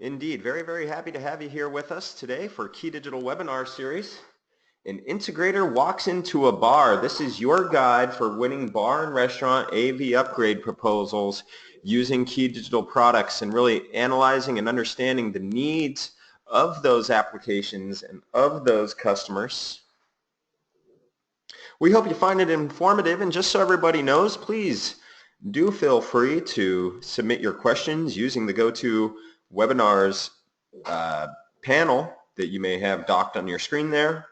Indeed. Very, very happy to have you here with us today for Key Digital Webinar Series. An integrator walks into a bar. This is your guide for winning bar and restaurant AV upgrade proposals using Key Digital products and really analyzing and understanding the needs of those applications and of those customers. We hope you find it informative, and just so everybody knows, please do feel free to submit your questions using the GoToWebinars panel that you may have docked on your screen there.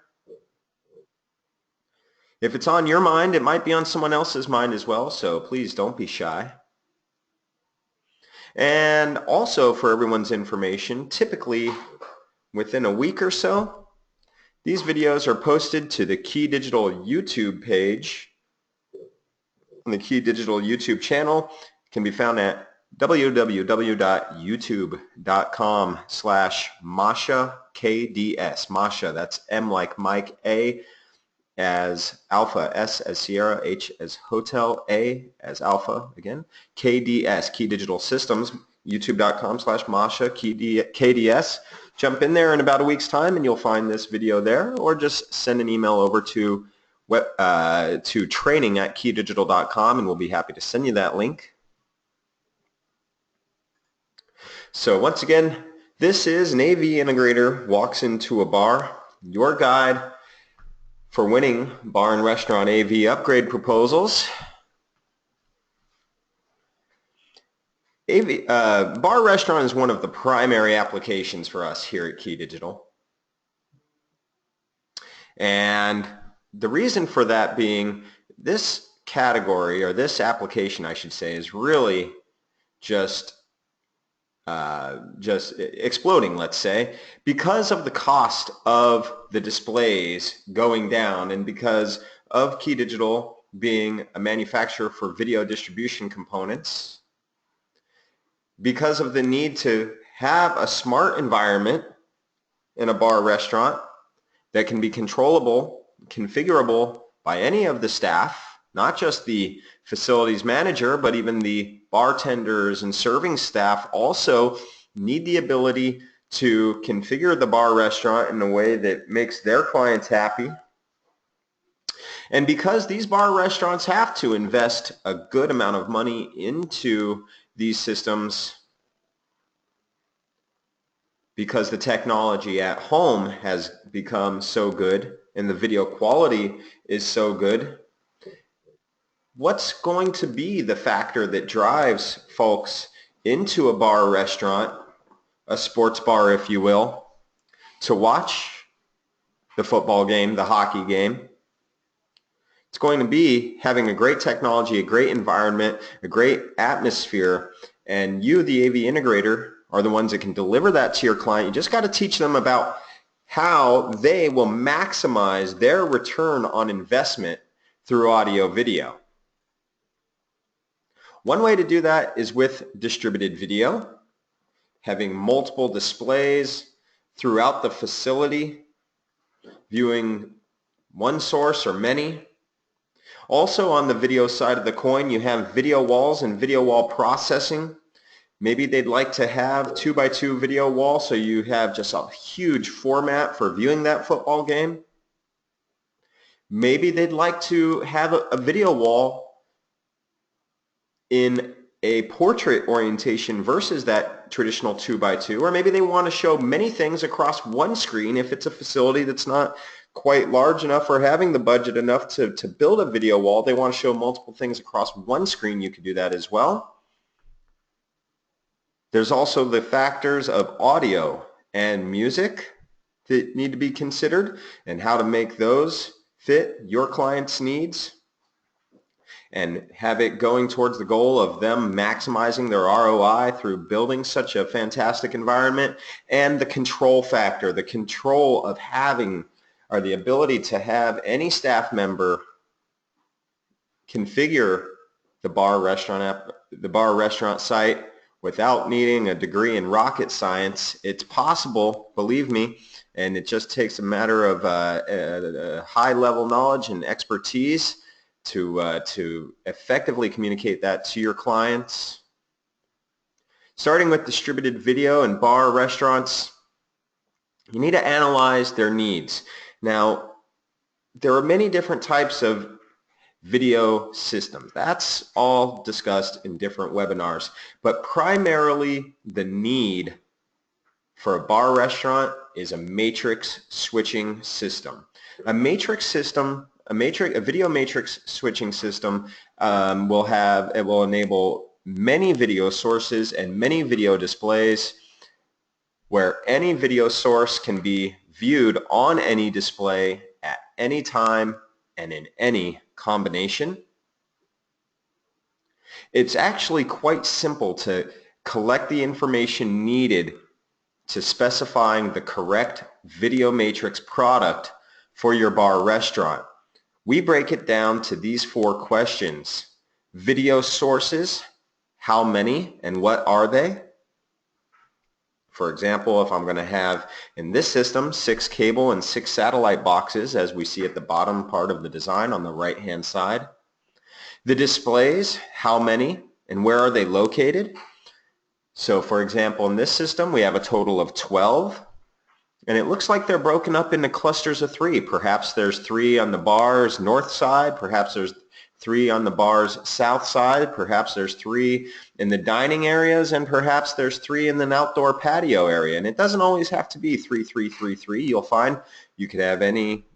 If it's on your mind, it might be on someone else's mind as well, so please don't be shy. And also, for everyone's information, typically within a week or so, these videos are posted to the Key Digital YouTube page. The Key Digital YouTube channel can be found at www.youtube.com/MashaKDS. Masha, that's M like Mike, A as Alpha, S as Sierra, H as Hotel, A as Alpha, again, KDS, Key Digital Systems, youtube.com/MashaKDS. Jump in there in about a week's time and you'll find this video there, or just send an email over to training@keydigital.com and we'll be happy to send you that link. So once again, this is an AV integrator walks into a bar, your guide for winning bar and restaurant AV upgrade proposals. Bar restaurant is one of the primary applications for us here at Key Digital. And the reason for that being, this category, or this application I should say, is really just exploding, let's say, because of the cost of the displays going down, and because of Key Digital being a manufacturer for video distribution components, because of the need to have a smart environment in a bar restaurant that can be controllable, configurable by any of the staff, not just the facilities manager, but even the bartenders and serving staff also need the ability to configure the bar restaurant in a way that makes their clients happy. And because these bar restaurants have to invest a good amount of money into these systems, because the technology at home has become so good and the video quality is so good, what's going to be the factor that drives folks into a bar or restaurant, a sports bar if you will, to watch the football game, the hockey game? It's going to be having a great technology, a great environment, a great atmosphere, and you, the AV integrator, are the ones that can deliver that to your client. You just got to teach them about how they will maximize their return on investment through audio video. One way to do that is with distributed video, having multiple displays throughout the facility, viewing one source or many. Also, on the video side of the coin, you have video walls and video wall processing. Maybe they'd like to have 2x2 video wall, so you have just a huge format for viewing that football game. Maybe they'd like to have a video wall in a portrait orientation versus that traditional 2x2, or maybe they want to show many things across one screen if it's a facility that's not quite large enough or having the budget enough to build a video wall. They want to show multiple things across one screen. You could do that as well. There's also the factors of audio and music that need to be considered and how to make those fit your client's needs and have it going towards the goal of them maximizing their ROI through building such a fantastic environment. And the control factor, the control of having, or the ability to have any staff member configure the bar restaurant site without needing a degree in rocket science. It's possible, believe me, and it just takes a matter of a high level knowledge and expertise to effectively communicate that to your clients. Starting with distributed video and bar restaurants, you need to analyze their needs. Now, there are many different types of video systems. That's all discussed in different webinars, but primarily the need for a bar restaurant is a matrix switching system. A matrix system, a video matrix switching system will enable many video sources and many video displays where any video source can be viewed on any display at any time and in any combination. It's actually quite simple to collect the information needed to specifying the correct video matrix product for your bar restaurant. We break it down to these 4 questions. Video sources, how many and what are they? For example, if I'm going to have in this system 6 cable and 6 satellite boxes, as we see at the bottom part of the design on the right hand side. The displays, how many and where are they located? So for example, in this system we have a total of 12, and it looks like they're broken up into clusters of 3. Perhaps there's 3 on the bar's north side, perhaps there's 3 on the bar's south side, perhaps there's 3 in the dining areas, and perhaps there's 3 in the outdoor patio area. And it doesn't always have to be 3, 3, 3, 3. You'll find you could have any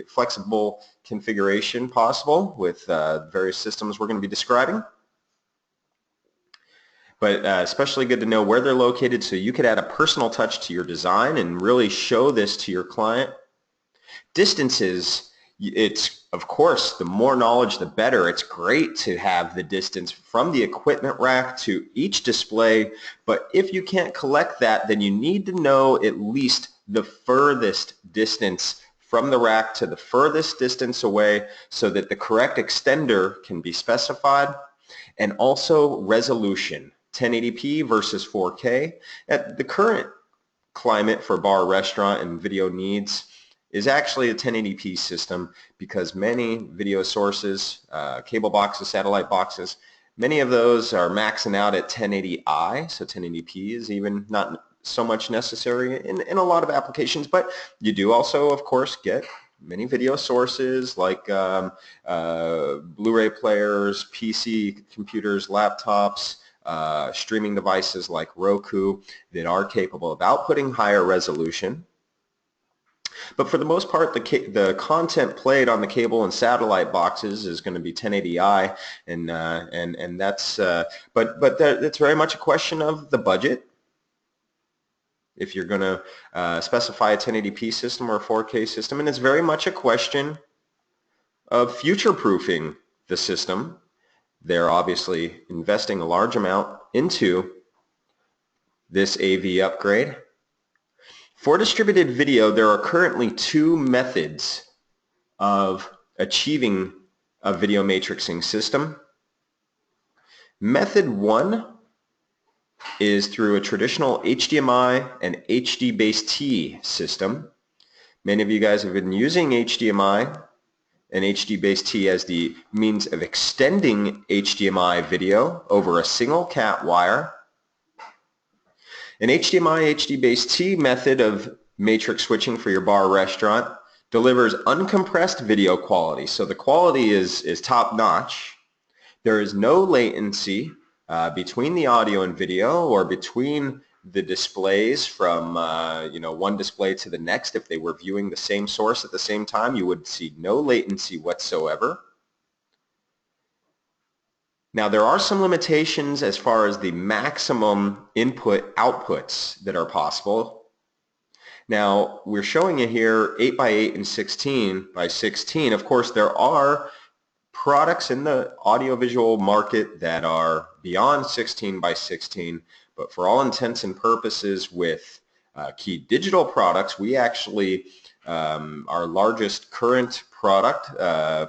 flexible configuration possible with various systems we're going to be describing. But especially good to know where they're located so you could add a personal touch to your design and really show this to your client. Distances, it's of course the more knowledge the better. It's great to have the distance from the equipment rack to each display, but if you can't collect that, then you need to know at least the furthest distance from the rack to the furthest distance away so that the correct extender can be specified, and also resolution. 1080p versus 4K. At the current climate for bar, restaurant, and video needs is actually a 1080p system because many video sources, cable boxes, satellite boxes, many of those are maxing out at 1080i, so 1080p is even not so much necessary in a lot of applications, but you do also, of course, get many video sources like Blu-ray players, PC computers, laptops, streaming devices like Roku that are capable of outputting higher resolution. But for the most part, the content played on the cable and satellite boxes is going to be 1080i, and that's that's very much a question of the budget. If you're going to specify a 1080p system or a 4K system, and it's very much a question of future-proofing the system. They're obviously investing a large amount into this AV upgrade. For distributed video, there are currently 2 methods of achieving a video matrixing system. Method 1 is through a traditional HDMI and HD-based system. Many of you guys have been using HDMI and HD-based as the means of extending HDMI video over a single cat wire. An HDMI HD-based method of matrix switching for your bar restaurant delivers uncompressed video quality. So the quality is top-notch. There is no latency between the audio and video or between the displays from one display to the next. If they were viewing the same source at the same time, you would see no latency whatsoever. Now there are some limitations as far as the maximum input outputs that are possible. Now we're showing you here 8x8 and 16x16. Of course there are products in the audiovisual market that are beyond 16x16, but for all intents and purposes with Key Digital products, we actually, our largest current product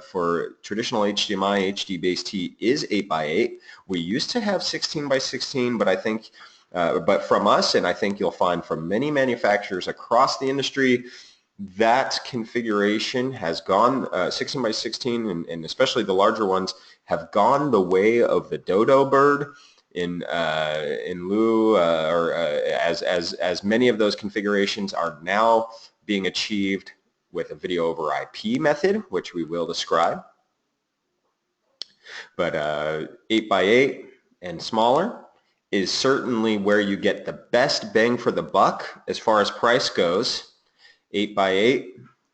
for traditional HDMI HD-based T is 8x8. We used to have 16x16, but I think, but from us, and I think you'll find from many manufacturers across the industry, that configuration has gone, 16x16 and especially the larger ones have gone the way of the dodo bird, in lieu or as many of those configurations are now being achieved with a video over IP method, which we will describe. But 8x8 and smaller is certainly where you get the best bang for the buck as far as price goes. 8x8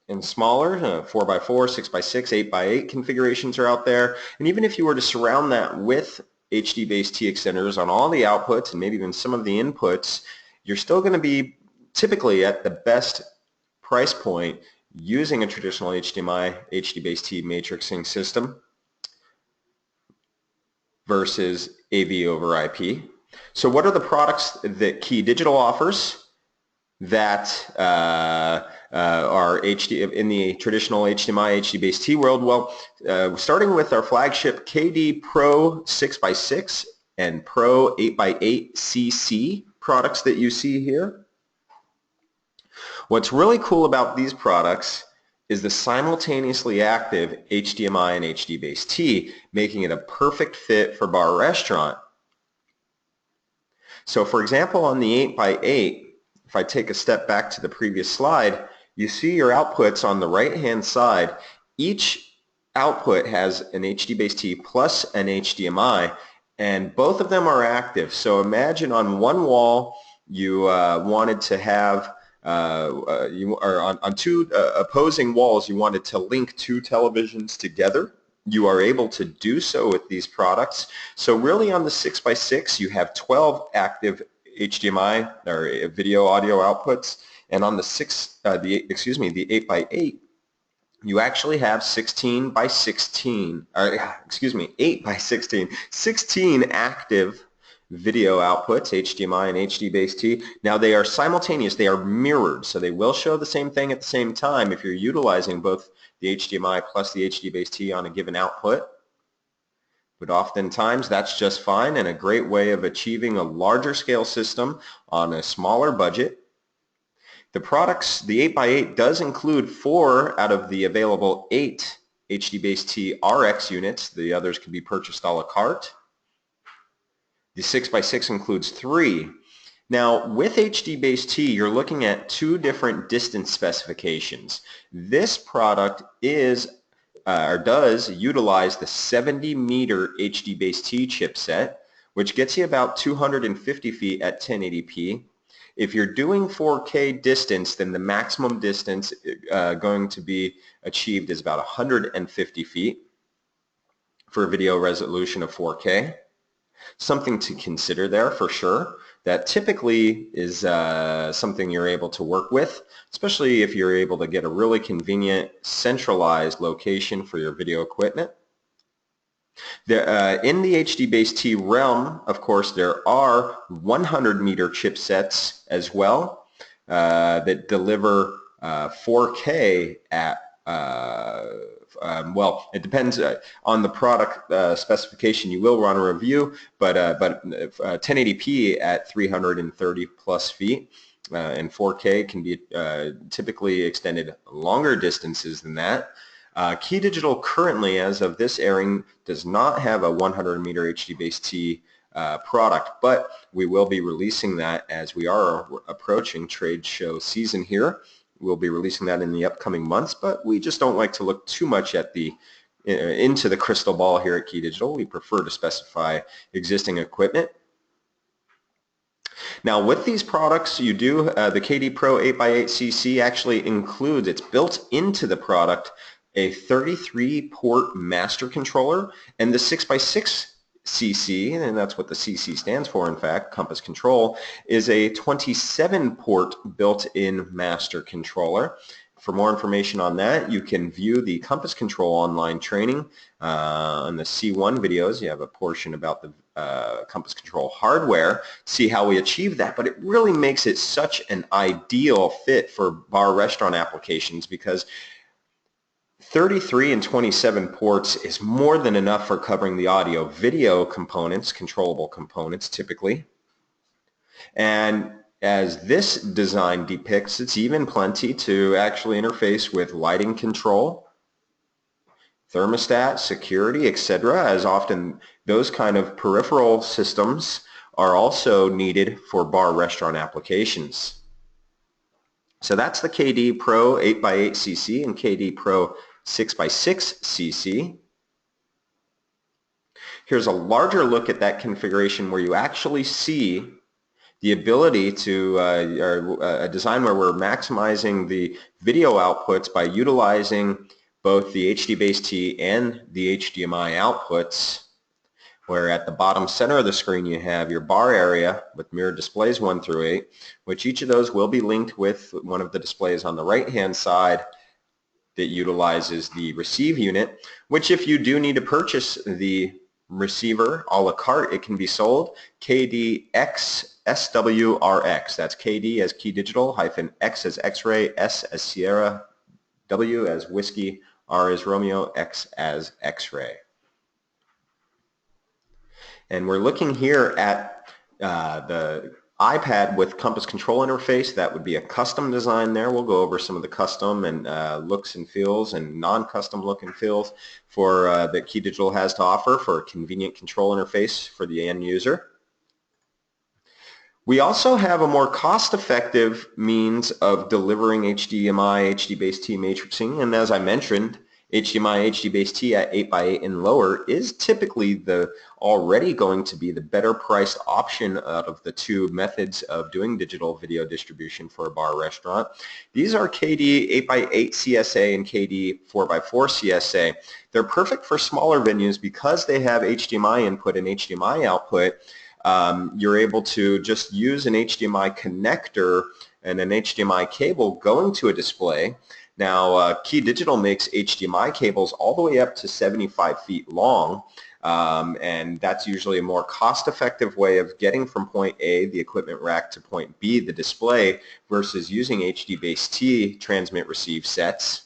and smaller, 4x4, 6x6, 8x8 configurations are out there. And even if you were to surround that with HD-Base-T extenders on all the outputs and maybe even some of the inputs, you're still going to be typically at the best price point using a traditional HDMI, HD-Base-T matrixing system versus AV over IP. So what are the products that Key Digital offers that are HD in the traditional HDMI, HD-Base-T world? Well, starting with our flagship KD Pro 6x6 and Pro 8x8 CC products that you see here. What's really cool about these products is the simultaneously active HDMI and HD-Base-T, making it a perfect fit for bar restaurant. So for example, on the 8x8, if I take a step back to the previous slide, you see your outputs on the right-hand side. Each output has an HD-Base-T plus an HDMI, and both of them are active. So imagine on one wall you wanted to have on two opposing walls, you wanted to link two televisions together. You are able to do so with these products. So really on the 6x6, you have 12 active HDMI or video audio outputs, and on the 8x8, you actually have 16 by 16, or 8 by 16, 16 active video outputs, HDMI and HD-Base-T. Now they are simultaneous, they are mirrored, so they will show the same thing at the same time if you're utilizing both the HDMI plus the HD-Base-T on a given output. But oftentimes that's just fine and a great way of achieving a larger scale system on a smaller budget. The products, the 8x8 does include 4 out of the available 8 HD-Base-T RX units. The others can be purchased a la carte. The 6x6 includes 3. Now with HD-Base-T, you're looking at 2 different distance specifications. This product is does utilize the 70-meter HD-Base-T chipset, which gets you about 250 feet at 1080p. If you're doing 4K distance, then the maximum distance going to be achieved is about 150 feet for a video resolution of 4K. Something to consider there for sure. That typically is something you're able to work with, especially if you're able to get a really convenient centralized location for your video equipment. In the HD-Base-T realm, of course, there are 100-meter chipsets as well that deliver 4K at well, it depends on the product specification. You will run a review, but 1080p at 330 plus feet and 4K can be typically extended longer distances than that. Key Digital currently, as of this airing, does not have a 100-meter HD-Base-T product, but we will be releasing that as we are approaching trade show season here. We'll be releasing that in the upcoming months, but we just don't like to look too much at into the crystal ball here at Key Digital. We prefer to specify existing equipment. Now with these products, you do, the KD Pro 8x8CC actually includes, it's built into the product, a 33-port master controller, and the 6x6 CC, and that's what the CC stands for, in fact, Compass Control, is a 27-port built-in master controller. For more information on that, you can view the Compass Control online training on the C1 videos. You have a portion about the Compass Control hardware, see how we achieve that, but it really makes it such an ideal fit for bar restaurant applications because 33 and 27 ports is more than enough for covering the audio video components, controllable components typically. And as this design depicts, it's even plenty to actually interface with lighting control, thermostat, security, etc., as often those kind of peripheral systems are also needed for bar restaurant applications. So that's the KD Pro 8x8cc and KD Pro 6x6cc. Here's a larger look at that configuration where you actually see the ability to, a design where we're maximizing the video outputs by utilizing both the HD-Base-T and the HDMI outputs, where at the bottom center of the screen you have your bar area with mirrored displays 1 through 8, which each of those will be linked with one of the displays on the right-hand side that utilizes the receive unit, which if you do need to purchase the receiver a la carte, it can be sold KDX SWRX. That's KD as Key Digital, hyphen X as X-ray, S as Sierra, W as Whiskey, R as Romeo, X as X-ray. And we're looking here at the iPad with Compass control interface. That would be a custom design there. We'll go over some of the custom and looks and feels and non-custom look and feels for that Key Digital has to offer for a convenient control interface for the end user. We also have a more cost-effective means of delivering HDMI, HD-Base-T matrixing, and as I mentioned, HDMI, HD-Base-T at 8x8 and lower is typically already going to be the better priced option out of the two methods of doing digital video distribution for a bar restaurant. These are KD 8x8 CSA and KD 4x4 CSA. They're perfect for smaller venues because they have HDMI input and HDMI output. You're able to just use an HDMI connector and an HDMI cable going to a display. Now, Key Digital makes HDMI cables all the way up to 75 feet long, and that's usually a more cost-effective way of getting from point A, the equipment rack, to point B, the display, versus using HD-Base-T transmit-receive sets.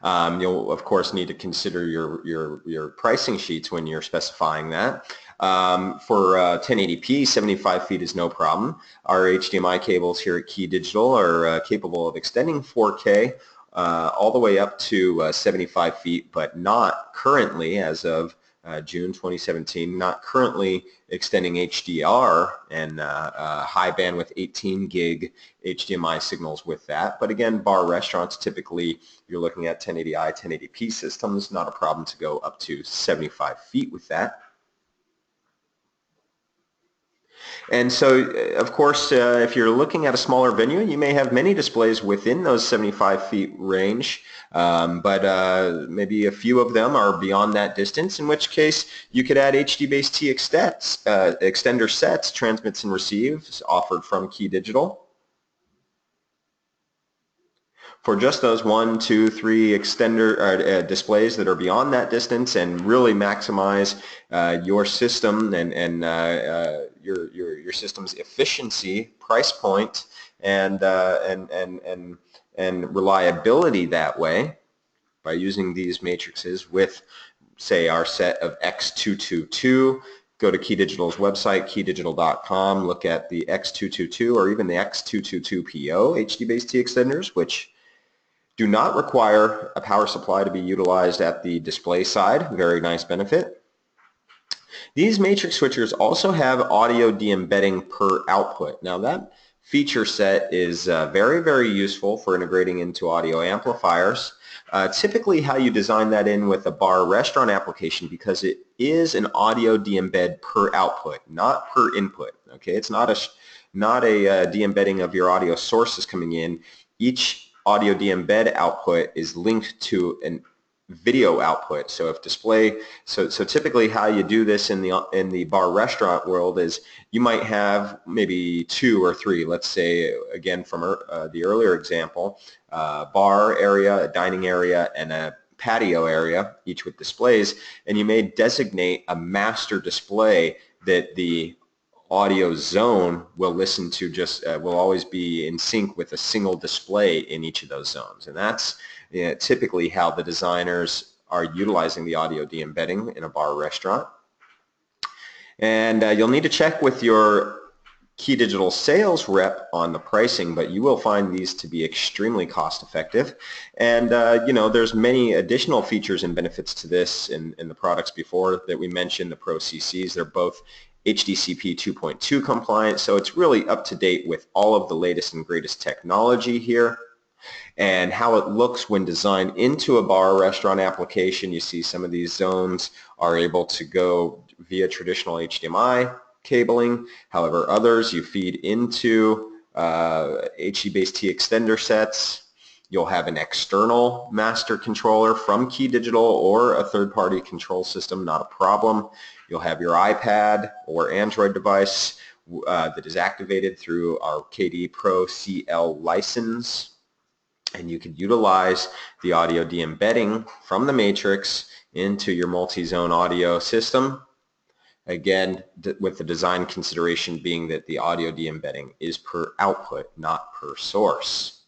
You'll, of course, need to consider your pricing sheets when you're specifying that. For 1080p, 75 feet is no problem. Our HDMI cables here at Key Digital are capable of extending 4K all the way up to 75 feet, but not currently, as of June 2017, not currently extending HDR and high bandwidth 18 gig HDMI signals with that. But again, bar restaurants, typically you're looking at 1080i, 1080p systems, not a problem to go up to 75 feet with that. And so, of course, if you're looking at a smaller venue, you may have many displays within those 75 feet range, but maybe a few of them are beyond that distance, in which case you could add HD-Base-T extender sets, transmits and receives, offered from Key Digital. For just those 1, 2, 3 extender displays that are beyond that distance and really maximize your system and your system's efficiency, price point, and reliability that way by using these matrices with, say, our set of X222. Go to Key Digital's website, keydigital.com, look at the X222 or even the X222PO HD-Base-T extenders, which do not require a power supply to be utilized at the display side. Very nice benefit. These matrix switchers also have audio de-embedding per output. Now that feature set is very, very useful for integrating into audio amplifiers. Typically how you design that in with a bar restaurant application, because it is an audio de-embed per output, not per input. Okay, it's not a de-embedding of your audio sources coming in. Each audio de-embed output is linked to a video output. So if display, so typically how you do this in the bar restaurant world is you might have maybe 2 or 3. Let's say, again from the earlier example, bar area, a dining area, and a patio area, each with displays, and you may designate a master display that the audio zone will listen to, just will always be in sync with a single display in each of those zones. And that's typically how the designers are utilizing the audio de-embedding in a bar restaurant. And you'll need to check with your Key Digital sales rep on the pricing, but you will find these to be extremely cost effective. And you know, there's many additional features and benefits to this in the products before that we mentioned, the Pro CCs. They're both HDCP 2.2 compliant, so it's really up to date with all of the latest and greatest technology here. And how it looks when designed into a bar or restaurant application, you see some of these zones are able to go via traditional HDMI cabling. However, others you feed into HDBaseT extender sets. You'll have an external master controller from Key Digital or a third-party control system, not a problem. You'll have your iPad or Android device that is activated through our KD Pro CL license. And you could utilize the audio de-embedding from the matrix into your multi-zone audio system. Again, with the design consideration being that the audio de-embedding is per output, not per source.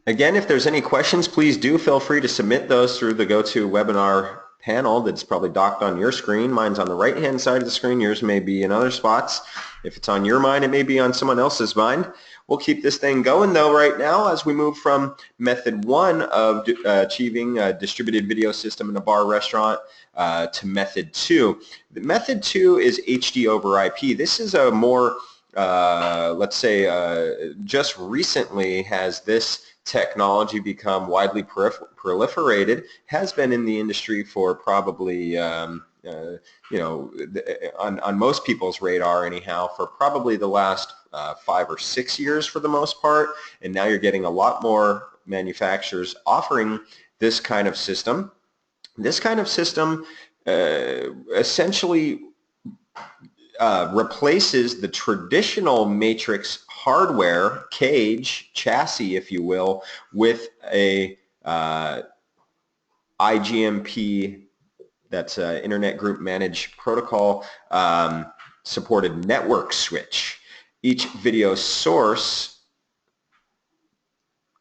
Again, if there's any questions, please do feel free to submit those through the GoToWebinar panel that's probably docked on your screen. Mine's on the right-hand side of the screen. Yours may be in other spots. If it's on your mind, it may be on someone else's mind. We'll keep this thing going though right now as we move from method one of achieving a distributed video system in a bar restaurant to method two. The method two is HD over IP. This is a more, let's say, just recently has this technology become widely proliferated, has been in the industry for probably you know, on most people's radar anyhow, for probably the last 5 or 6 years for the most part, and now you're getting a lot more manufacturers offering this kind of system. This kind of system essentially replaces the traditional matrix hardware, cage, chassis if you will, with a IGMP, that's Internet Group Managed Protocol supported network switch. Each video source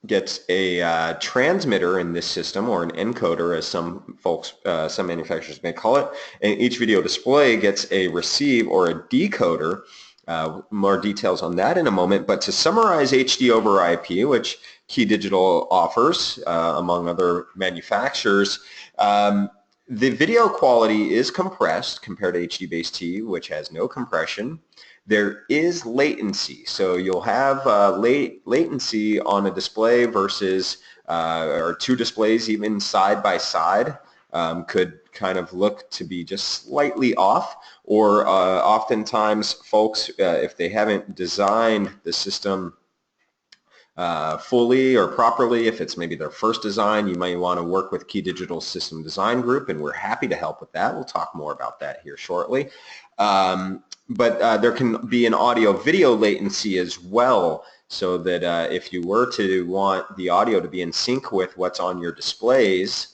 gets a transmitter in this system, or an encoder as some folks, some manufacturers may call it, and each video display gets a receive or a decoder. More details on that in a moment, but to summarize HD over IP, which Key Digital offers among other manufacturers, the video quality is compressed compared to HDBaseT, which has no compression. There is latency, so you'll have latency on a display versus or two displays even side by side could kind of look to be just slightly off, or oftentimes folks, if they haven't designed the system fully or properly, if it's maybe their first design, you might want to work with Key Digital System Design Group, and we're happy to help with that. We'll talk more about that here shortly. But there can be an audio-video latency as well, so that if you were to want the audio to be in sync with what's on your displays,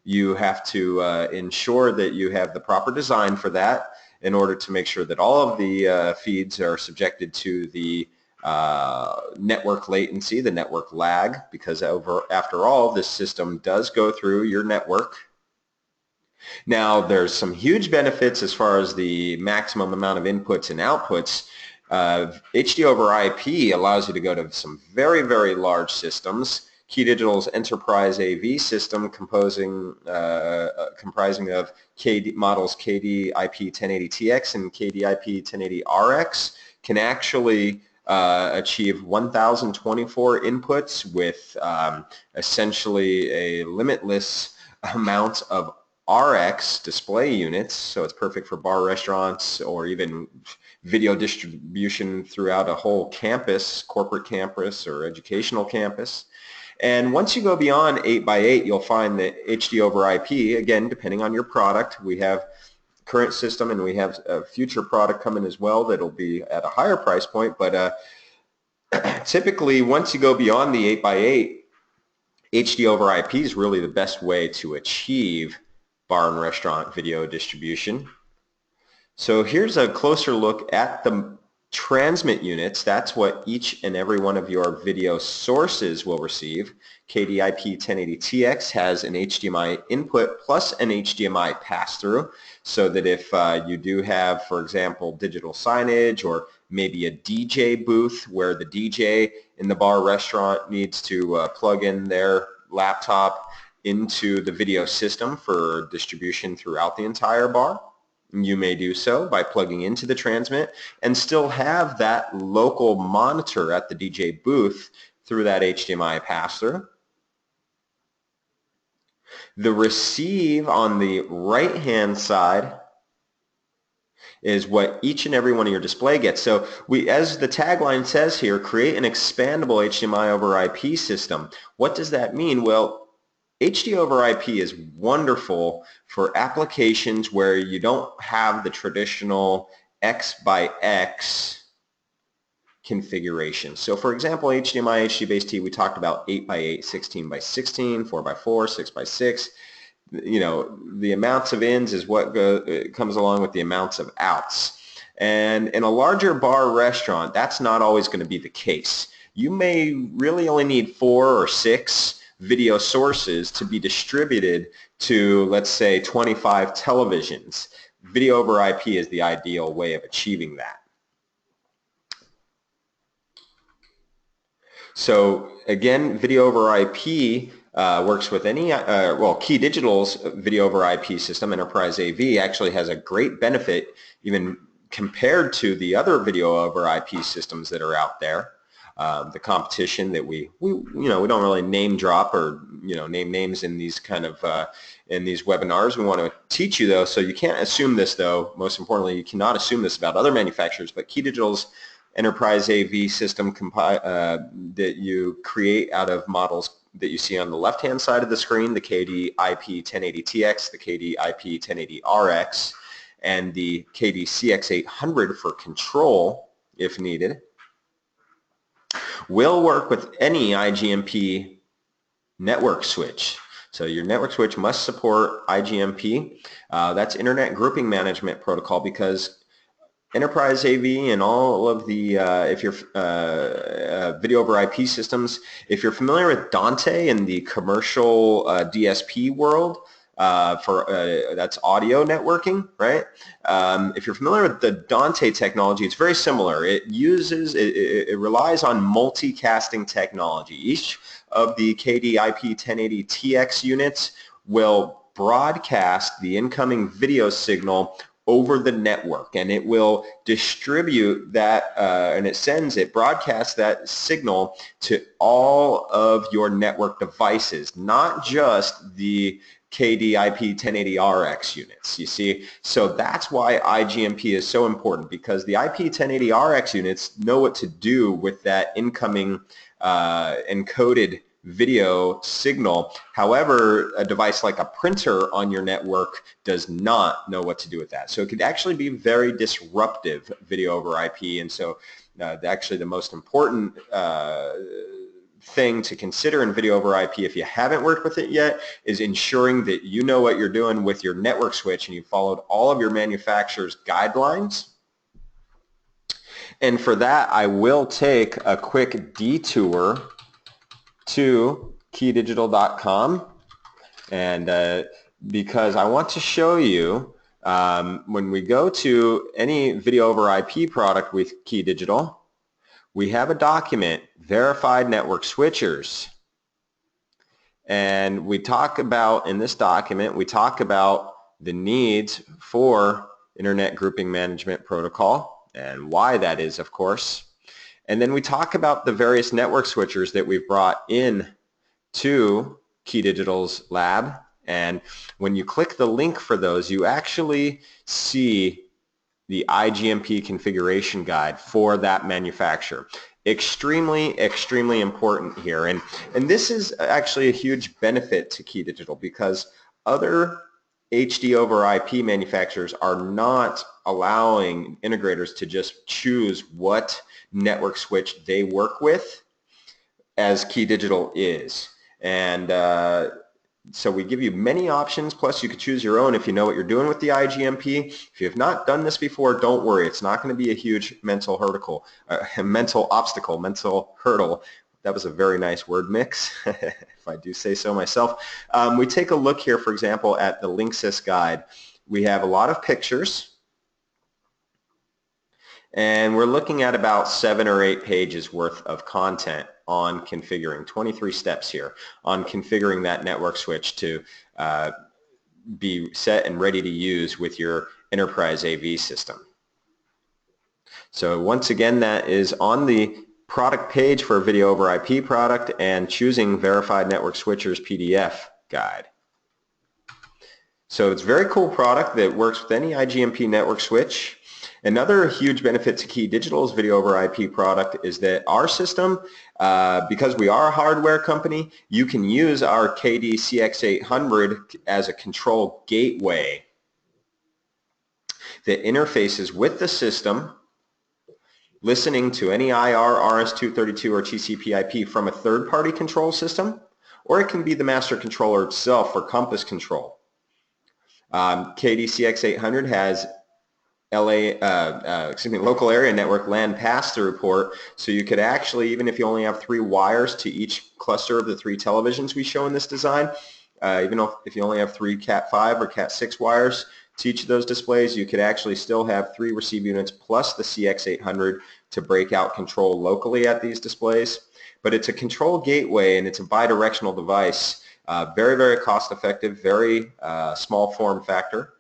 you have to ensure that you have the proper design for that in order to make sure that all of the feeds are subjected to the network latency, the network lag, because after all, this system does go through your network. Now, there's some huge benefits as far as the maximum amount of inputs and outputs. HD over IP allows you to go to some very, very large systems. Key Digital's Enterprise AV system comprising of models KD IP 1080TX and KD IP 1080RX can actually achieve 1024 inputs with essentially a limitless amount of RX display units, so it's perfect for bar restaurants or even video distribution throughout a whole campus, corporate campus or educational campus. And once you go beyond 8x8, you'll find that HD over IP, again, depending on your product, we have current system and we have a future product coming as well that'll be at a higher price point, but typically once you go beyond the 8x8, HD over IP is really the best way to achieve bar and restaurant video distribution. So here's a closer look at the transmit units, that's what each and every one of your video sources will receive. KDIP 1080TX has an HDMI input plus an HDMI pass-through, so that if you do have, for example, digital signage or maybe a DJ booth where the DJ in the bar restaurant needs to plug in their laptop into the video system for distribution throughout the entire bar, you may do so by plugging into the transmit and still have that local monitor at the DJ booth through that HDMI pass-through. The receive on the right-hand side is what each and every one of your display gets. So we, as the tagline says here, create an expandable HDMI over IP system. What does that mean? Well, HD over IP is wonderful for applications where you don't have the traditional X by X configuration. So for example, HDMI, HDBaseT, we talked about 8 by 8, 16 by 16, 4 by 4, 6 by 6. You know, the amounts of ins is what comes along with the amounts of outs. And in a larger bar restaurant, that's not always going to be the case. You may really only need 4 or 6 video sources to be distributed to, let's say, 25 televisions. Video over IP is the ideal way of achieving that. So again, video over IP works with any, well, Key Digital's video over IP system, Enterprise AV, actually has a great benefit even compared to the other video over IP systems that are out there. The competition that we don't really name drop or name names in these kind of in these webinars. We want to teach you though, so you can't assume this though. Most importantly, you cannot assume this about other manufacturers. But Key Digital's Enterprise AV system that you create out of models that you see on the left-hand side of the screen, the KDIP 1080TX, the KDIP 1080RX, and the KDCX800 for control if needed, will work with any IGMP network switch. So your network switch must support IGMP. That's Internet Grouping Management Protocol, because Enterprise AV and all of the, if you're video over IP systems, if you're familiar with Dante in the commercial DSP world, that's audio networking, right? If you're familiar with the Dante technology, it's very similar. It relies on multicasting technology. Each of the KDIP 1080TX units will broadcast the incoming video signal over the network, and it will distribute that, and it broadcasts that signal to all of your network devices, not just the KDIP 1080RX units, you see. So that's why IGMP is so important, because the IP 1080RX units know what to do with that incoming encoded video signal. However, a device like a printer on your network does not know what to do with that. So it could actually be very disruptive, video over IP. And so actually the most important thing to consider in video over IP, if you haven't worked with it yet, is ensuring that you know what you're doing with your network switch and you followed all of your manufacturer's guidelines. And for that, I will take a quick detour to keydigital.com, and because I want to show you when we go to any video over IP product with Key Digital, we have a document, Verified Network Switchers, and we talk about, in this document, we talk about the needs for Internet Grouping Management Protocol and why that is, of course. And then we talk about the various network switchers that we've brought in to Key Digital's lab. And when you click the link for those, you actually see the IGMP configuration guide for that manufacturer. Extremely, extremely important here. And this is actually a huge benefit to Key Digital, because other HD over IP manufacturers are not allowing integrators to just choose what network switch they work with, as Key Digital is. And So we give you many options, plus you could choose your own if you know what you're doing with the iGMP. If you have not done this before, don't worry. It's not going to be a huge mental hurdle. Mental hurdle. That was a very nice word mix, if I do say so myself. We take a look here, for example, at the Linksys guide. We have a lot of pictures, and we're looking at about 7 or 8 pages worth of content on configuring, 23 steps here on configuring that network switch to be set and ready to use with your enterprise AV system. So once again, that is on the product page for Video over IP product and choosing Verified Network Switchers PDF guide. So it's a very cool product that works with any iGMP network switch. Another huge benefit to Key Digital's Video over IP product is that our system, because we are a hardware company, you can use our KD CX800 as a control gateway that interfaces with the system, listening to any IR, RS-232, or TCP/IP from a third-party control system, or it can be the master controller itself for compass control. KD CX800 has local area network LAN pass-through port, so you could actually, even if you only have 3 wires to each cluster of the 3 televisions we show in this design, even if you only have 3 Cat5 or Cat6 wires to each of those displays, you could actually still have 3 receive units plus the CX800 to break out control locally at these displays. But it's a control gateway and it's a bidirectional device. Very, very cost effective, very small form factor.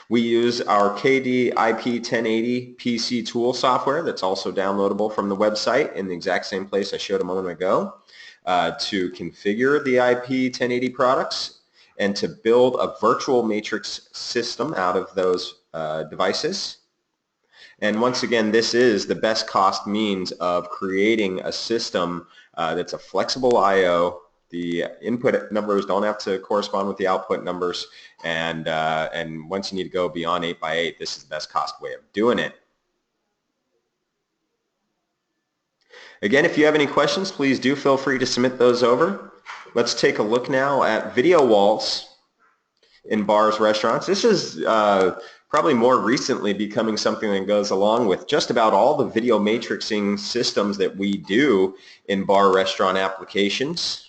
We use our KD IP 1080 PC tool software that's also downloadable from the website in the exact same place I showed a moment ago to configure the IP 1080 products and to build a virtual matrix system out of those devices. And once again, this is the best cost means of creating a system that's a flexible I/O. The input numbers don't have to correspond with the output numbers, and once you need to go beyond 8x8, this is the best cost way of doing it. Again, if you have any questions, please do feel free to submit those over. Let's take a look now at video walls in bars, restaurants. This is probably more recently becoming something that goes along with just about all the video matrixing systems that we do in bar restaurant applications.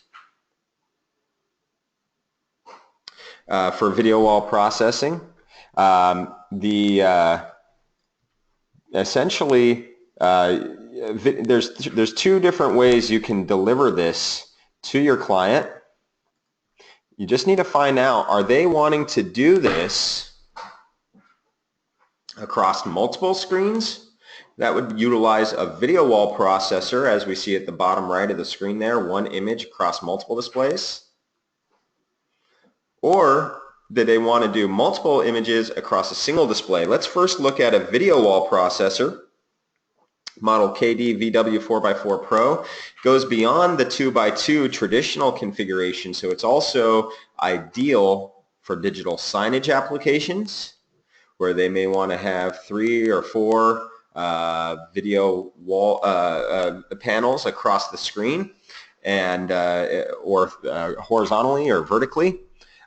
For video wall processing, essentially there's 2 different ways you can deliver this to your client. You just need to find out, are they wanting to do this across multiple screens? That would utilize a video wall processor, as we see at the bottom right of the screen there, 1 image across multiple displays. Or do they want to do multiple images across a single display? Let's first look at a video wall processor. Model KD VW4x4 Pro goes beyond the 2x2 traditional configuration, so it's also ideal for digital signage applications where they may want to have 3 or 4 video wall panels across the screen, and or horizontally or vertically.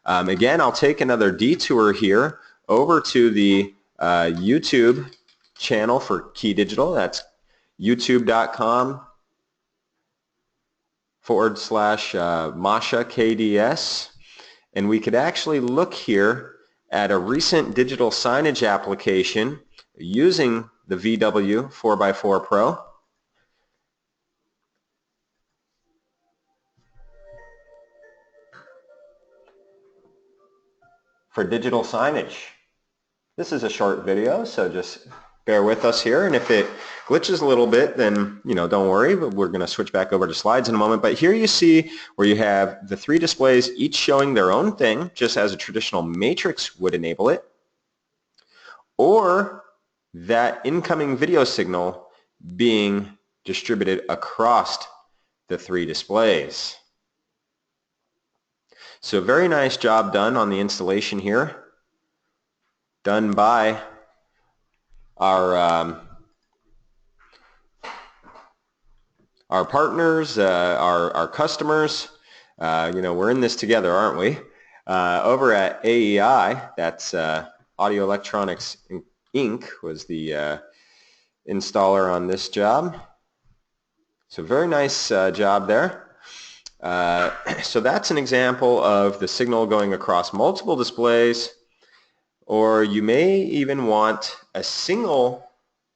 Again, I'll take another detour here over to the YouTube channel for Key Digital. That's youtube.com/Masha KDS. And we could actually look here at a recent digital signage application using the VW 4x4 Pro. For digital signage. This is a short video, so just bear with us here, and if it glitches a little bit, then don't worry, but we're going to switch back over to slides in a moment. But here you see where you have the 3 displays each showing their own thing, just as a traditional matrix would enable it, or that incoming video signal being distributed across the 3 displays. So very nice job done on the installation here, done by our partners, our customers. You know, we're in this together, aren't we? Over at AEI, that's Audio Electronics Inc. was the installer on this job. So very nice job there. So that's an example of the signal going across multiple displays, or you may even want a single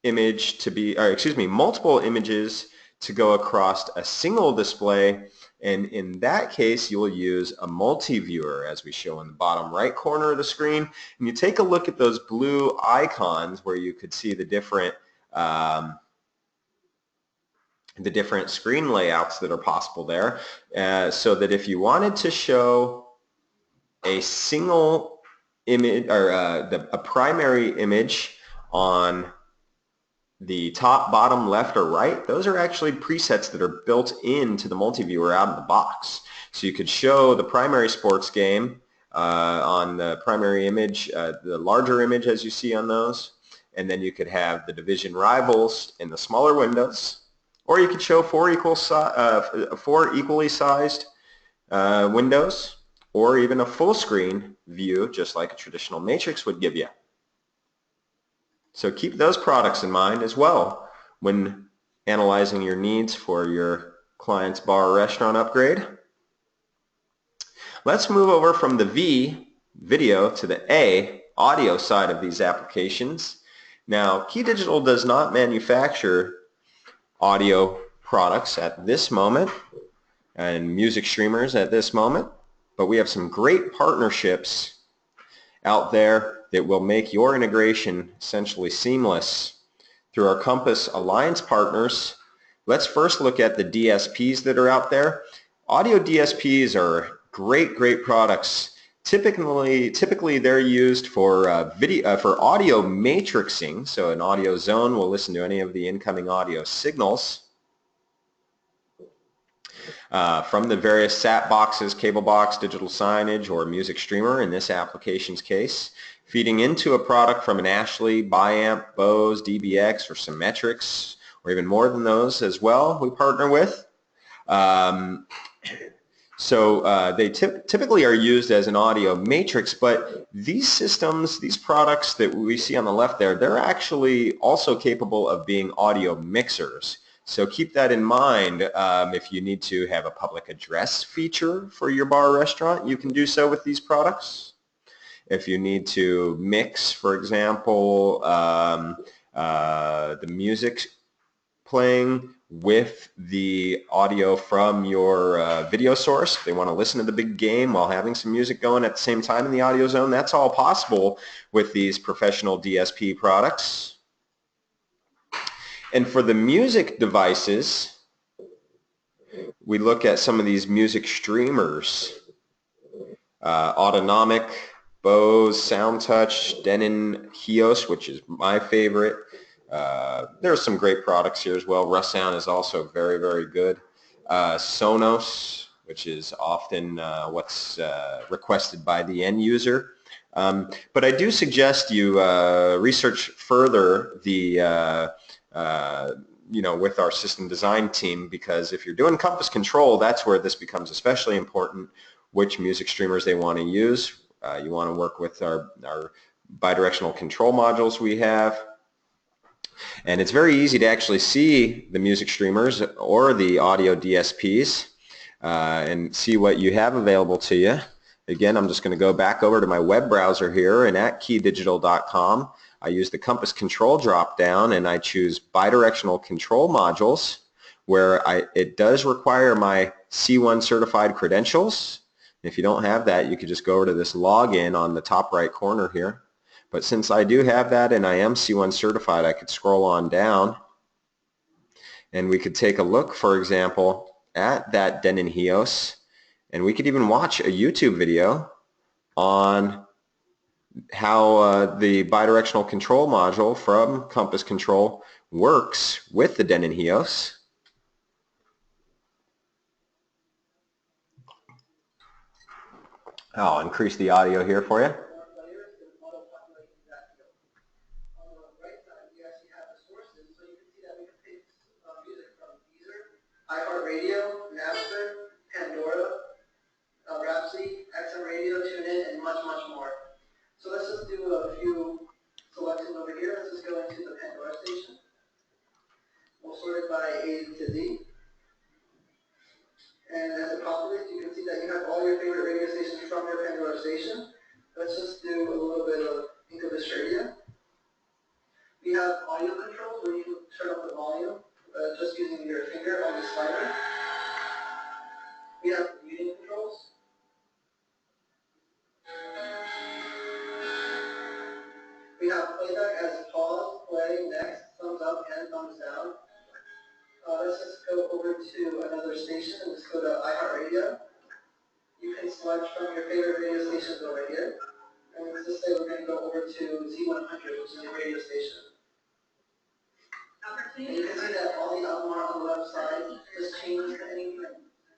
image to be, or excuse me, multiple images to go across a single display, and in that case you will use a multi-viewer, as we show in the bottom right corner of the screen. And you take a look at those blue icons where you could see the different screen layouts that are possible there, so that if you wanted to show a single image, or a primary image on the top, bottom, left, or right, those are actually presets that are built into the multi-viewer out of the box. So you could show the primary sports game on the primary image, the larger image as you see on those, and then you could have the division rivals in the smaller windows, or you could show four equally sized windows, or even a full screen view, just like a traditional matrix would give you. So keep those products in mind as well when analyzing your needs for your client's bar or restaurant upgrade. Let's move over from the V, video, to the A, audio side of these applications. Now, Key Digital does not manufacture audio products at this moment and music streamers at this moment, but we have some great partnerships out there that will make your integration essentially seamless through our Compass Alliance partners. Let's first look at the DSPs that are out there. Audio DSPs are great products. Typically they're used for for audio matrixing. So an audio zone will listen to any of the incoming audio signals from the various SAT boxes, cable box, digital signage, or music streamer in this application's case, feeding into a product from an Ashley, Biamp, Bose, DBX, or Symmetrix, or even more than those as well we partner with. They typically are used as an audio matrix, but these systems, these products that we see on the left there, they're actually also capable of being audio mixers. So keep that in mind. If you need to have a public address feature for your bar or restaurant, you can do so with these products. If you need to mix, for example, the music playing with the audio from your video source, if they want to listen to the big game while having some music going at the same time in the audio zone, that's all possible with these professional DSP products. And for the music devices, we look at some of these music streamers. Autonomic, Bose, SoundTouch, Denon HEOS, which is my favorite. There are some great products here as well. Russound is also very good. Sonos, which is often what's requested by the end user. But I do suggest you research further the with our system design team, because if you're doing Compass control, that's where this becomes especially important, which music streamers they want to use. You want to work with our bidirectional control modules we have. And it's very easy to actually see the music streamers or the audio DSPs and see what you have available to you. Again, I'm just going to go back over to my web browser here, and at keydigital.com I use the Compass control drop down and I choose bidirectional control modules, where it does require my C1 certified credentials. If you don't have that, you could just go over to this login on the top right corner here. But since I do have that and I am C1 certified, I could scroll on down and we could take a look, for example, at that Denon HEOS, and we could even watch a YouTube video on how the bidirectional control module from Compass Control works with the Denon HEOS. I'll increase the audio here for you. iHeartRadio, Napster, Pandora, a few selections over here. Let's just go into the Pandora station. We'll sort it by A to Z. And as a populates, you can see that you have all your favorite radio stations from your Pandora station. Let's just do a little bit of Incubus Radio. We have audio controls where you can turn up the volume just using your finger on the slider. We have muting controls. We have playback as pause, play, next, thumbs up, and thumbs down. Let's just go over to another station and just go to iHeartRadio. You can select from your favorite radio stations over here. And let's just say we're going to go over to Z100, which is a radio station. And you can see that all the albums are on the left side. Just change to anything.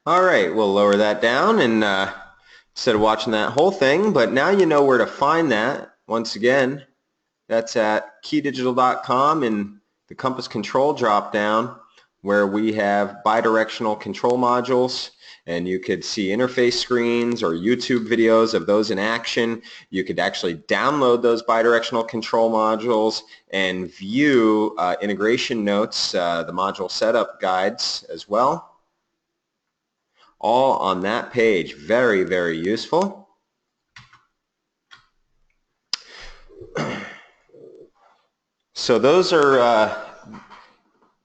All right, we'll lower that down and instead of watching that whole thing, but now you know where to find that. Once again, that's at keydigital.com in the Compass Control drop-down, where we have bidirectional control modules, and you could see interface screens or YouTube videos of those in action. You could actually download those bidirectional control modules and view integration notes, the module setup guides as well. All on that page. Very, very useful. So those are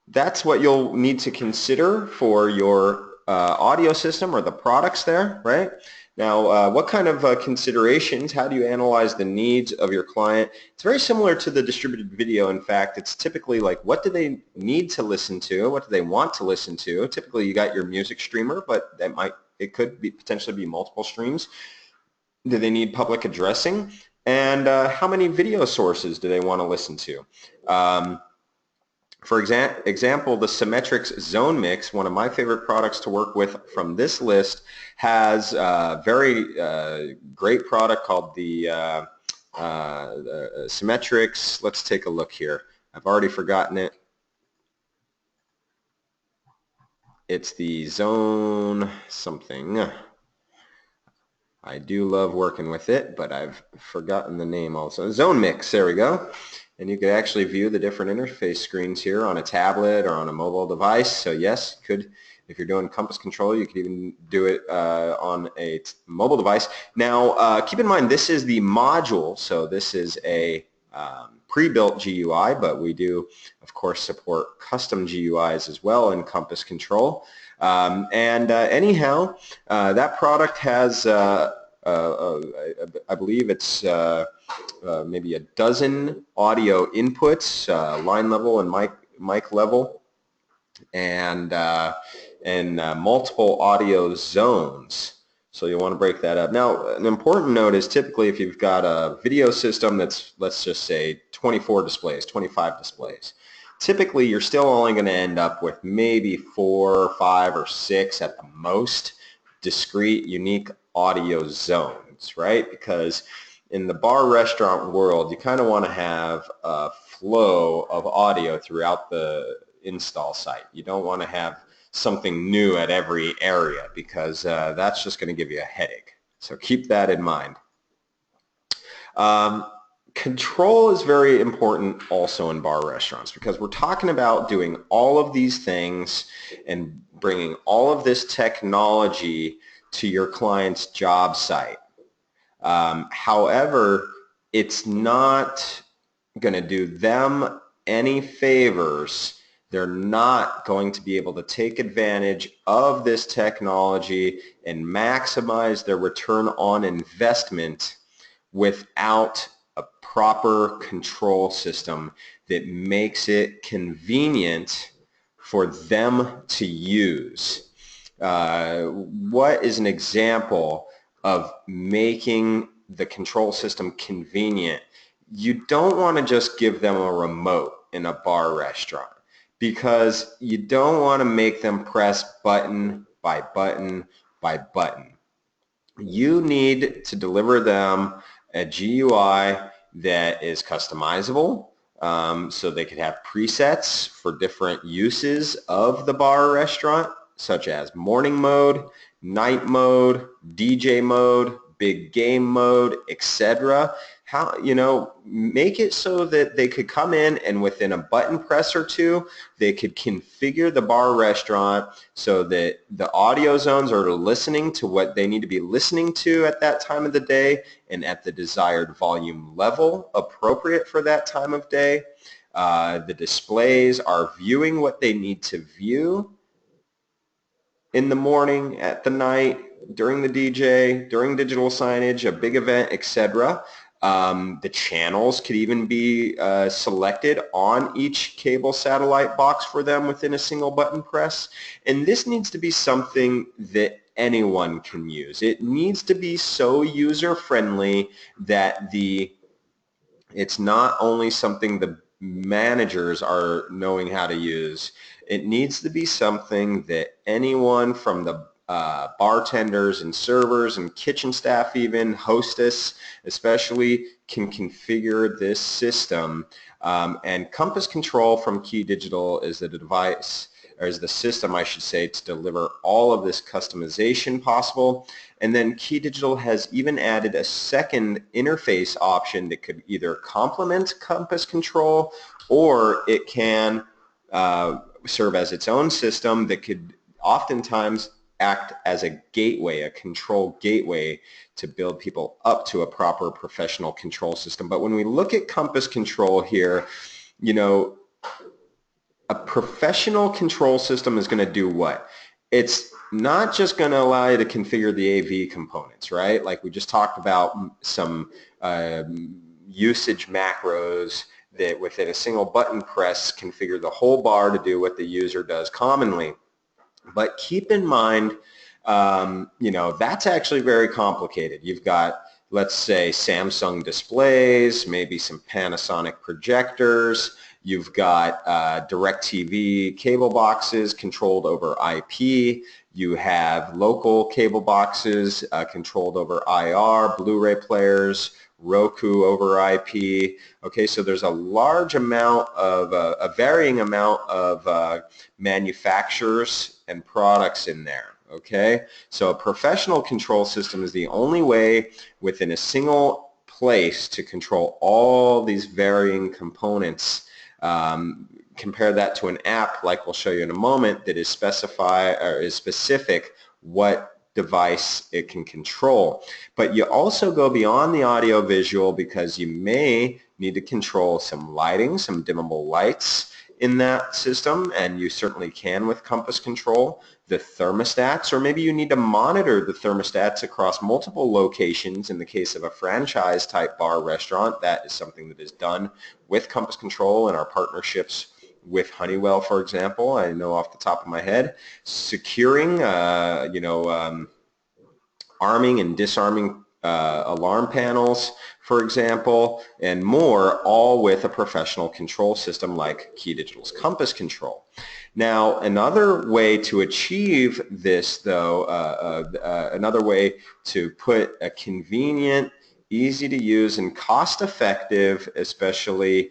that's what you'll need to consider for your audio system or the products there, right? Now, what kind of considerations, how do you analyze the needs of your client? It's very similar to the distributed video. In fact, it's typically like, what do they need to listen to? What do they want to listen to? Typically, you got your music streamer, but it could be potentially be multiple streams. Do they need public addressing? And how many video sources do they want to listen to? For example, the Symmetrix Zone Mix, one of my favorite products to work with from this list, has a very great product called the Symmetrix. Let's take a look here. I've already forgotten it. It's the Zone something. I do love working with it, but I've forgotten the name also. Zone Mix, there we go. And you could actually view the different interface screens here on a tablet or on a mobile device. So yes, you could, if you're doing Compass Control, you could even do it on a mobile device. Now, keep in mind, this is the module, so this is a pre-built GUI, but we do, of course, support custom GUIs as well in Compass Control. Anyhow, that product has, I believe it's maybe a dozen audio inputs, line level and mic level, and multiple audio zones. So you'll want to break that up. Now, an important note is typically if you've got a video system that's, let's just say, 24 displays, 25 displays, typically you're still only going to end up with maybe 4, 5, or 6 at the most discrete, unique audio zones, right? Because in the bar restaurant world, you kind of want to have a flow of audio throughout the install site. You don't want to have something new at every area because that's just going to give you a headache. So keep that in mind. Control is very important also in bar restaurants because we're talking about doing all of these things and bringing all of this technology to your client's job site. However, it's not going to do them any favors. They're not going to be able to take advantage of this technology and maximize their return on investment without a proper control system that makes it convenient for them to use. What is an example of making the control system convenient? You don't want to just give them a remote in a bar restaurant because you don't want to make them press button by button by button. You need to deliver them a GUI that is customizable, so they could have presets for different uses of the bar or restaurant, such as morning mode, night mode, DJ mode, big game mode, etc. how, make it so that they could come in and within a button press or two, they could configure the bar restaurant so that the audio zones are listening to what they need to be listening to at that time of the day and at the desired volume level appropriate for that time of day. The displays are viewing what they need to view in the morning, at the night, during the DJ, during digital signage, a big event, etc. The channels could even be selected on each cable satellite box for them within a single button press. And this needs to be something that anyone can use. It needs to be so user-friendly that it's not only something the managers are knowing how to use. It needs to be something that anyone from the bartenders and servers and kitchen staff, even hostess especially, can configure this system. And Compass Control from Key Digital is the device, or is the system, I should say, to deliver all of this customization possible. And then Key Digital has even added a second interface option that could either complement Compass Control, or it can serve as its own system that could oftentimes act as a gateway, a control gateway to build people up to a proper professional control system. But when we look at Compass Control here, a professional control system is going to do what? It's not just going to allow you to configure the AV components, right? Like we just talked about some usage macros that within a single button press configure the whole bar to do what the user does commonly. But keep in mind, that's actually very complicated. You've got, let's say, Samsung displays, maybe some Panasonic projectors. You've got DirecTV cable boxes controlled over IP. You have local cable boxes controlled over IR, Blu-ray players, Roku over IP. Okay, so there's a large amount of, a varying amount of manufacturers and products in there. Okay, so a professional control system is the only way within a single place to control all these varying components. Compare that to an app like we'll show you in a moment that is specific what device it can control. But you also go beyond the audio visual because you may need to control some lighting, some dimmable lights in that system, and you certainly can with Compass Control. The thermostats, or maybe you need to monitor the thermostats across multiple locations. In the case of a franchise type bar restaurant, that is something that is done with Compass Control and our partnerships with Honeywell, for example. I know off the top of my head. Securing, arming and disarming alarm panels, for example, and more, all with a professional control system like Key Digital's Compass Control. Now, another way to achieve this, though, another way to put a convenient, easy to use, and cost-effective, especially,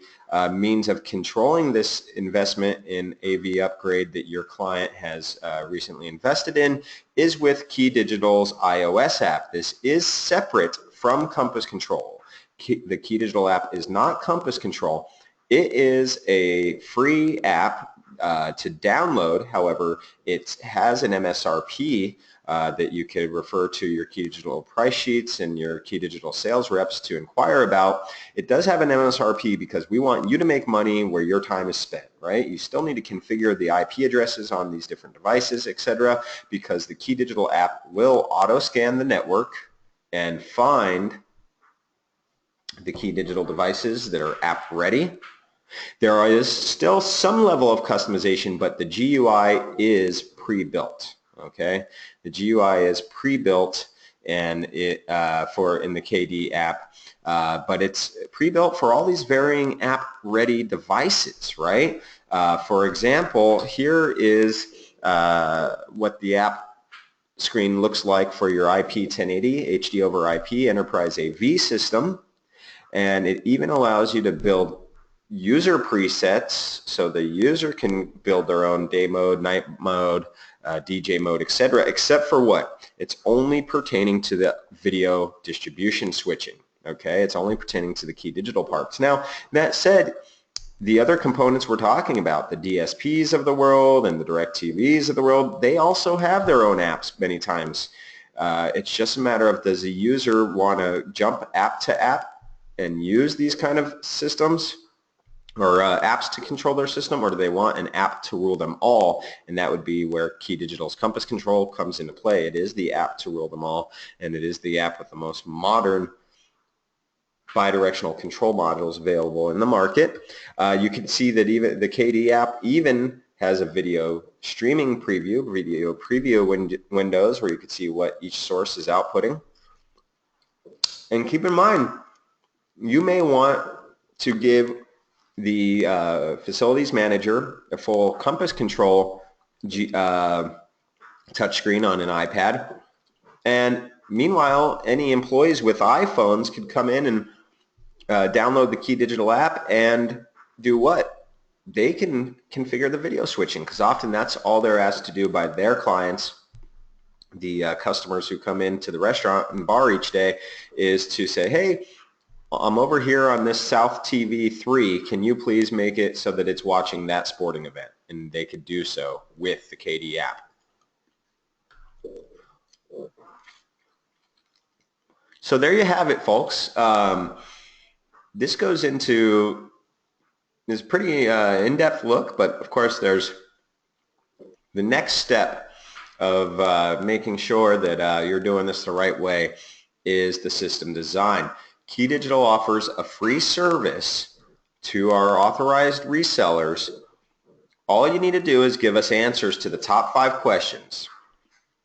means of controlling this investment in AV upgrade that your client has recently invested in is with Key Digital's iOS app. This is separate from Compass Control. The Key Digital app is not Compass Control. It is a free app to download. However, it has an MSRP that you could refer to your Key Digital price sheets and your Key Digital sales reps to inquire about. It does have an MSRP because we want you to make money where your time is spent, right? You still need to configure the IP addresses on these different devices, etc., because the Key Digital app will auto-scan the network and find the Key Digital devices that are app ready. There is still some level of customization, but the GUI is pre-built. Okay, the GUI is pre-built, and in the KD app, but it's pre-built for all these varying app-ready devices, right? For example, here is what the app screen looks like for your IP 1080 HD over IP Enterprise AV system, and it even allows you to build user presets, so the user can build their own day mode, night mode, DJ mode, etc., except for what? It's only pertaining to the video distribution switching. Okay, it's only pertaining to the Key Digital parks. Now, that said, the other components we're talking about, the DSPs of the world and the DirecTVs of the world, they also have their own apps many times. It's just a matter of, does a user want to jump app to app and use these kind of systems or apps to control their system, or do they want an app to rule them all? And that would be where Key Digital's Compass Control comes into play. It is the app to rule them all, and it is the app with the most modern bidirectional control modules available in the market. You can see that even the KD app even has a video streaming preview, windows where you can see what each source is outputting. And keep in mind, you may want to give the facilities manager a full Compass Control touchscreen on an iPad. And meanwhile, any employees with iPhones could come in and download the Key Digital app and do what? They can configure the video switching, because often that's all they're asked to do by their clients, the customers who come into the restaurant and bar each day, is to say, hey, I'm over here on this South TV 3. Can you please make it so that it's watching that sporting event? And they could do so with the KD app. So there you have it, folks. This goes into this pretty in-depth look, but of course there's the next step of making sure that you're doing this the right way is the system design. Key Digital offers a free service to our authorized resellers. All you need to do is give us answers to the top 5 questions.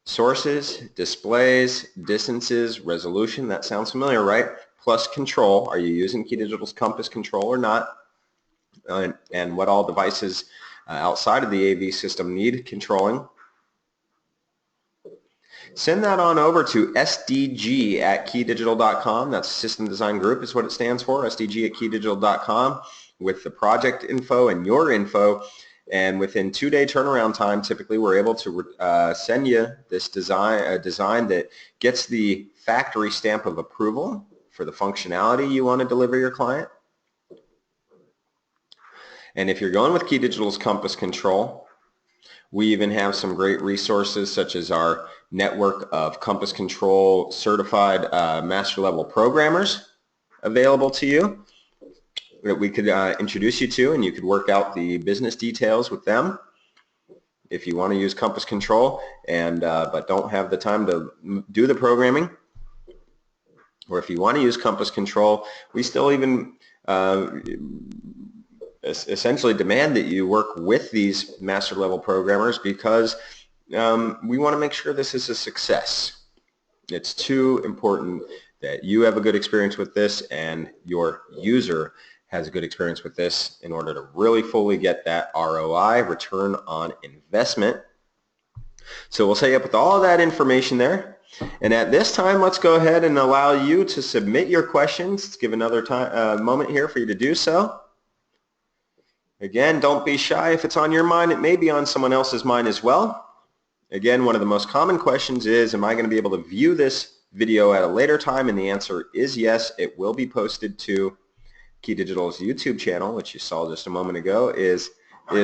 Sources, displays, distances, resolution. That sounds familiar, right? Plus control. Are you using Key Digital's Compass Control or not? And what all devices outside of the AV system need controlling. Send that on over to sdg@keydigital.com. That's System Design Group is what it stands for, sdg@keydigital.com, with the project info and your info. And within 2-day turnaround time, typically we're able to send you this design that gets the factory stamp of approval for the functionality you want to deliver your client. And if you're going with Key Digital's Compass Control, we even have some great resources such as our network of Compass Control certified master level programmers available to you that we could introduce you to, and you could work out the business details with them if you want to use Compass Control and but don't have the time to do the programming. Or if you want to use Compass Control, we still even essentially demand that you work with these master level programmers, because we want to make sure this is a success. It's too important that you have a good experience with this and your user has a good experience with this in order to really fully get that ROI, return on investment. So we'll set you up with all of that information there. And at this time, let's go ahead and allow you to submit your questions. Let's give another moment here for you to do so. Again, don't be shy. If it's on your mind, it may be on someone else's mind as well. Again, one of the most common questions is, am I going to be able to view this video at a later time? And the answer is yes. It will be posted to Key Digital's YouTube channel, which you saw just a moment ago, is Key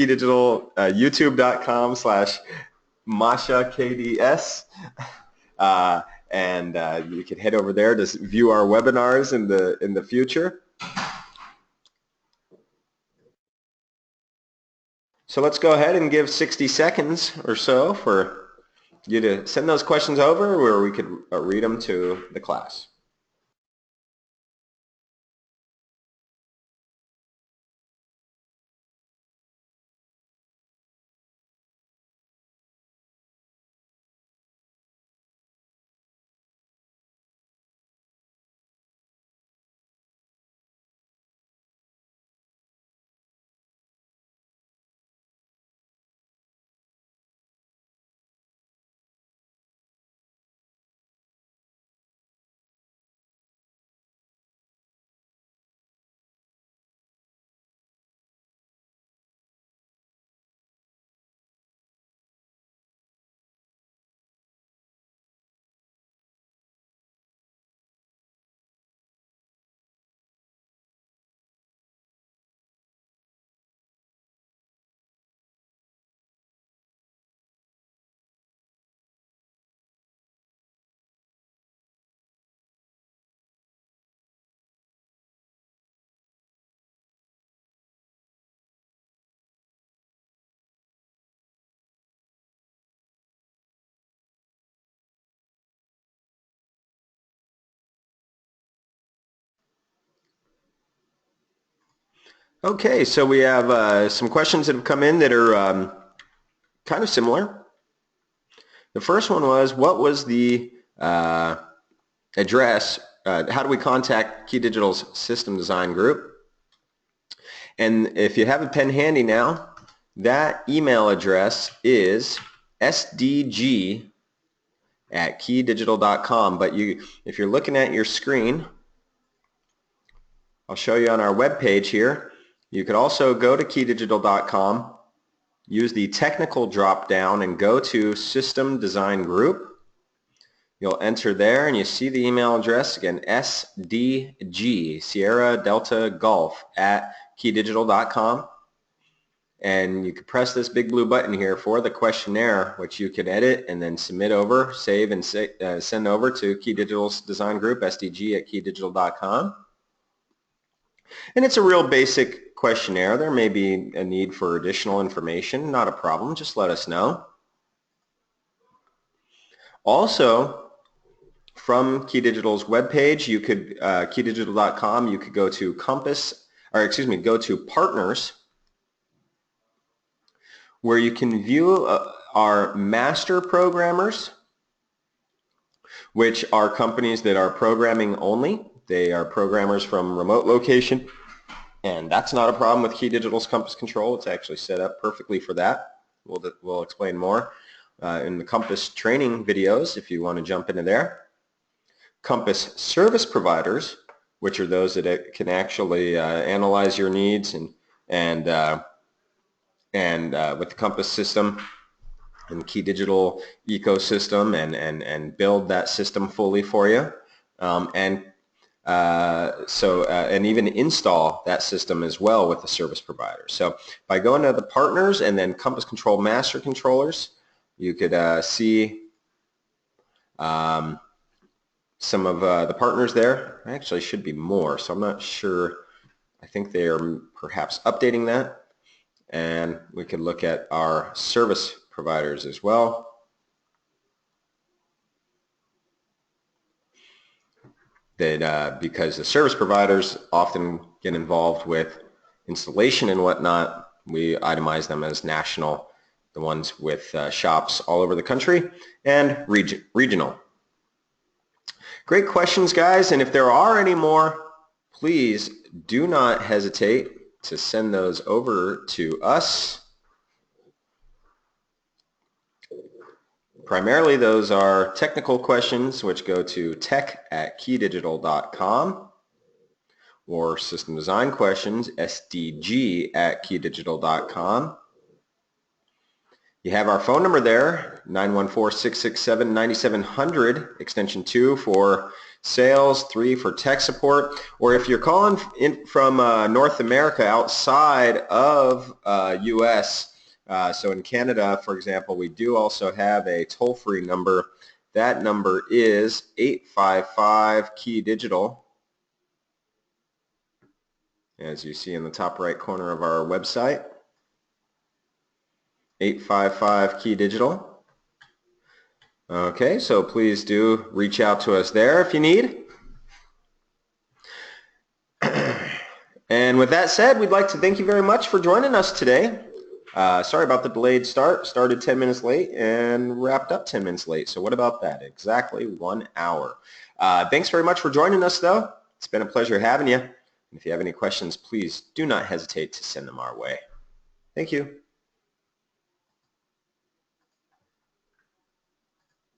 Digital youtube.com/MashaKDS. And you can head over there to view our webinars in the future. So let's go ahead and give 60 seconds or so for you to send those questions over, where we could read them to the class. Okay, so we have some questions that have come in that are kind of similar. The first one was, what was the address? How do we contact Key Digital's system design group? And if you have a pen handy now, that email address is sdg@keydigital.com. But if you're looking at your screen, I'll show you on our web page here. You could also go to keydigital.com, use the technical drop down and go to System Design Group. You'll enter there and you see the email address again, SDG, Sierra Delta Golf @keydigital.com. And you can press this big blue button here for the questionnaire, which you can edit and then submit over, save and send over to Key Digital's Design Group, SDG@keydigital.com. And it's a real basic questionnaire. There may be a need for additional information. Not a problem. Just let us know. Also, from Key Digital's webpage, you could keydigital.com. You could go to go to Partners, where you can view our master programmers, which are companies that are programming only. They are programmers from remote location, and that's not a problem with Key Digital's Compass Control. It's actually set up perfectly for that. We'll explain more in the Compass training videos if you want to jump into there. Compass service providers, which are those that can actually analyze your needs and with the Compass system and Key Digital ecosystem and build that system fully for you. And even install that system as well with the service provider. So by going to the partners and then Compass Control Master Controllers, you could see some of the partners there. Actually, should be more, so I'm not sure. I think they are perhaps updating that. And we could look at our service providers as well. That because the service providers often get involved with installation and whatnot, we itemize them as national, the ones with shops all over the country, and regional. Great questions, guys, and if there are any more, please do not hesitate to send those over to us. Primarily, those are technical questions, which go to tech@keydigital.com, or system design questions, sdg@keydigital.com. You have our phone number there, 914-667-9700, extension 2 for sales, 3 for tech support. Or if you're calling in from North America outside of US, so in Canada, for example, we do also have a toll-free number. That number is 855-KEY-DIGITAL, as you see in the top right corner of our website. 855-KEY-DIGITAL. Okay, so please do reach out to us there if you need. And with that said, we'd like to thank you very much for joining us today. Sorry about the delayed start. Started 10 minutes late and wrapped up 10 minutes late. So what about that? Exactly 1 hour. Thanks very much for joining us, though. It's been a pleasure having you. And if you have any questions, please do not hesitate to send them our way. Thank you.